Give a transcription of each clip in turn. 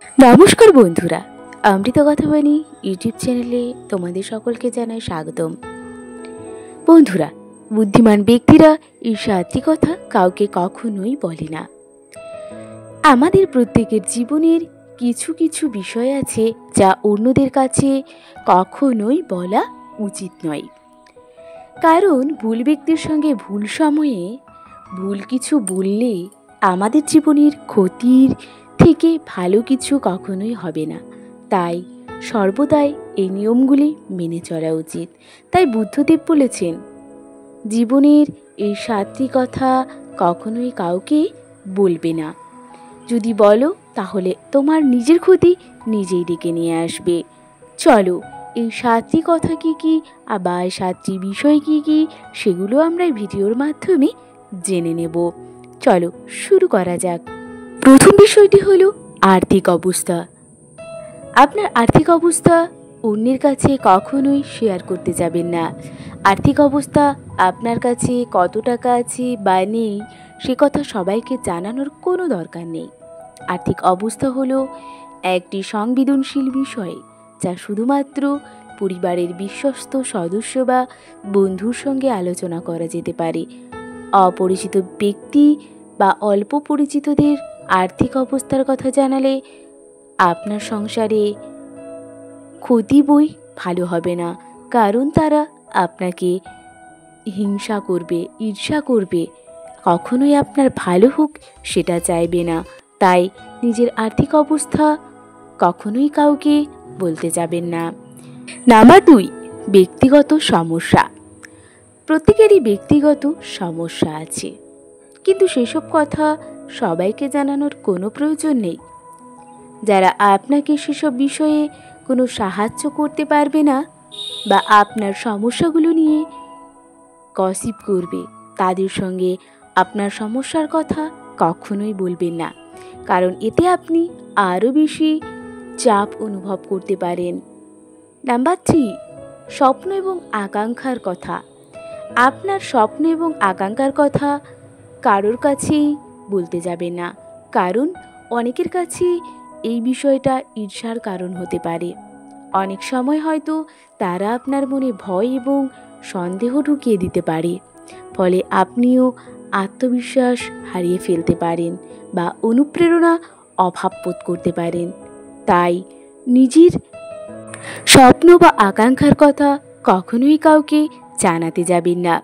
নমস্কার বন্ধুরা, অমৃত কথাবাণী ইউটিউব চ্যানেলে তোমাদের সকলকে জানাই স্বাগতম। বন্ধুরা, বুদ্ধিমান ব্যক্তিরা এই 7টি কথা কাউকে কখনোই বলে না। আমাদের প্রত্যেকের জীবনের কিছু কিছু বিষয় আছে যা অন্যদের কাছে কখনোই বলা উচিত নয়, কারণ ভুল ব্যক্তির সঙ্গে ভুল সময়ে ভুল কিছু বললে আমাদের জীবনের ক্ষতির থেকে ভালো কিছু কখনোই হবে না। তাই সর্বদাই এই নিয়মগুলি মেনে চলা উচিত। তাই বুদ্ধদেব বলেছেন, জীবনের এই 7টি কথা কখনোই কাউকে বলবে না। যদি বলো তাহলে তোমার নিজের ক্ষতি নিজেই ডেকে নিয়ে আসবে। চলো, এই 7টি কথা কি কি আবার 7টি বিষয় কি কি সেগুলো আমরা এই ভিডিওর মাধ্যমে জেনে নেব। চলো শুরু করা যাক। প্রথম বিষয়টি হলো আর্থিক অবস্থা। আপনার আর্থিক অবস্থা অন্যের কাছে কখনোই শেয়ার করতে যাবেন না। আর্থিক অবস্থা আপনার কাছে কত টাকা আছে বা নেই সে কথা সবাইকে জানানোর কোনো দরকার নেই। আর্থিক অবস্থা হলো একটি সংবেদনশীল বিষয় যা শুধুমাত্র পরিবারের বিশ্বস্ত সদস্য বা বন্ধুর সঙ্গে আলোচনা করা যেতে পারে। অপরিচিত ব্যক্তি বা অল্প পরিচিতদের আর্থিক অবস্থার কথা জানালে আপনার সংসারে ক্ষতি বই ভালো হবে না, কারণ তারা আপনাকে হিংসা করবে, ঈর্ষা করবে, কখনোই আপনার ভালো হোক সেটা চাইবে না। তাই নিজের আর্থিক অবস্থা কখনোই কাউকে বলতে যাবেন না। নাম্বার 2, ব্যক্তিগত সমস্যা। প্রত্যেকেরই ব্যক্তিগত সমস্যা আছে, কিন্তু সেসব কথা সবাইকে জানানোর কোনো প্রয়োজন নেই। যারা আপনাকে সেসব বিষয়ে কোনো সাহায্য করতে পারবে না বা আপনার সমস্যাগুলো নিয়ে গসিপ করবে, তাদের সঙ্গে আপনার সমস্যার কথা কখনোই বলবেন না, কারণ এতে আপনি আরও বেশি চাপ অনুভব করতে পারেন। নাম্বার 3, স্বপ্ন এবং আকাঙ্ক্ষার কথা। আপনার স্বপ্ন এবং আকাঙ্ক্ষার কথা কারোর কাছেই বলতে যাবেন না, কারণ অনেকের কাছে এই বিষয়টা ঈর্ষার কারণ হতে পারে। অনেক সময় হয়তো তারা আপনার মনে ভয় এবং সন্দেহ ঢুকিয়ে দিতে পারে, ফলে আপনিও আত্মবিশ্বাস হারিয়ে ফেলতে পারেন বা অনুপ্রেরণা অভাব বোধ করতে পারেন। তাই নিজের স্বপ্ন বা আকাঙ্ক্ষার কথা কখনোই কাউকে জানাতে যাবেন না।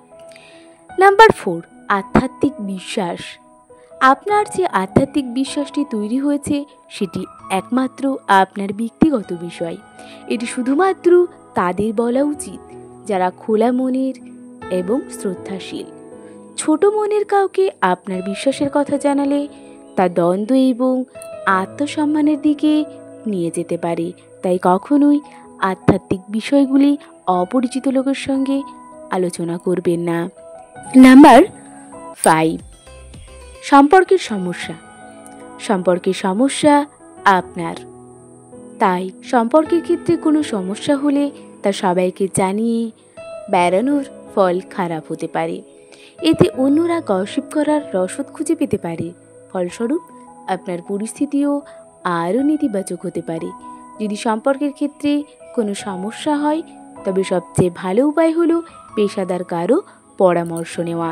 নাম্বার 4, আধ্যাত্মিক বিশ্বাস। আপনার যে আধ্যাত্মিক বিশ্বাসটি তৈরি হয়েছে সেটি একমাত্র আপনার ব্যক্তিগত বিষয়। এটি শুধুমাত্র তাদের বলা উচিত যারা খোলা মনের এবং শ্রদ্ধাশীল। ছোট মনের কাউকে আপনার বিশ্বাসের কথা জানালে তা দ্বন্দ্ব এবং আত্মসম্মানের দিকে নিয়ে যেতে পারে। তাই কখনোই আধ্যাত্মিক বিষয়গুলি অপরিচিত লোকের সঙ্গে আলোচনা করবেন না। নাম্বার 5, সম্পর্কের সমস্যা। সম্পর্কের সমস্যা আপনার, তাই সম্পর্কের ক্ষেত্রে কোনো সমস্যা হলে তা সবাইকে জানিয়ে বেড়ানোর ফল খারাপ হতে পারে। এতে অন্যরা গসিপ করার রসদ খুঁজে পেতে পারে, ফলস্বরূপ আপনার পরিস্থিতিও আরও নেতিবাচক হতে পারে। যদি সম্পর্কের ক্ষেত্রে কোনো সমস্যা হয় তবে সবচেয়ে ভালো উপায় হলো পেশাদার কারো পরামর্শ নেওয়া।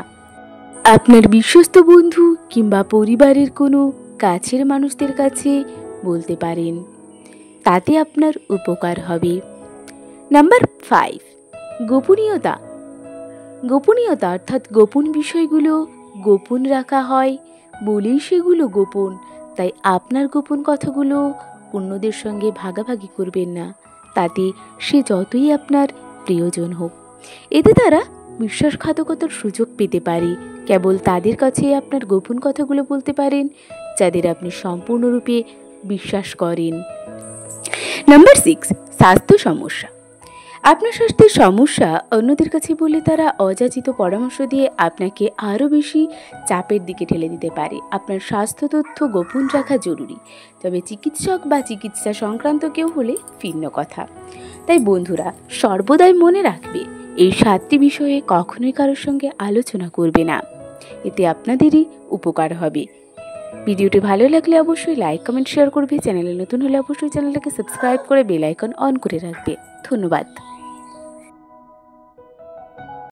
আপনার বিশ্বস্ত বন্ধু কিংবা পরিবারের কোনো কাছের মানুষদের কাছে বলতে পারেন, তাতে আপনার উপকার হবে। নাম্বার 5, গোপনীয়তা। গোপনীয়তা অর্থাৎ গোপন বিষয়গুলো গোপন রাখা হয় বলেই সেগুলো গোপন। তাই আপনার গোপন কথাগুলো অন্যদের সঙ্গে ভাগাভাগি করবেন না, তাতে সে যতই আপনার প্রিয়জন হোক। এতে তারা বিশ্বাসঘাতকতার সুযোগ পেতে পারে। কেবল তাদের কাছে আপনার গোপন কথাগুলো বলতে পারেন যাদের আপনি সম্পূর্ণরূপে বিশ্বাস করেন। নাম্বার 6, স্বাস্থ্য সমস্যা। আপনার স্বাস্থ্যের সমস্যা অন্যদের কাছে বললে তারা অযাচিত পরামর্শ দিয়ে আপনাকে আরও বেশি চাপের দিকে ঠেলে দিতে পারে। আপনার স্বাস্থ্য তথ্য গোপন রাখা জরুরি, তবে চিকিৎসক বা চিকিৎসা সংক্রান্ত কেউ হলে ভিন্ন কথা। তাই বন্ধুরা, সর্বদাই মনে রাখবে এই 7টি বিষয়ে কখনোই কারোর সঙ্গে আলোচনা করবে না, এতে আপনাদেরই উপকার হবে। ভিডিওটি ভালো লাগলে অবশ্যই লাইক কমেন্ট শেয়ার করবে। চ্যানেলে নতুন হলে অবশ্যই চ্যানেলটাকে সাবস্ক্রাইব করে বেল আইকন অন করে রাখবে। ধন্যবাদ।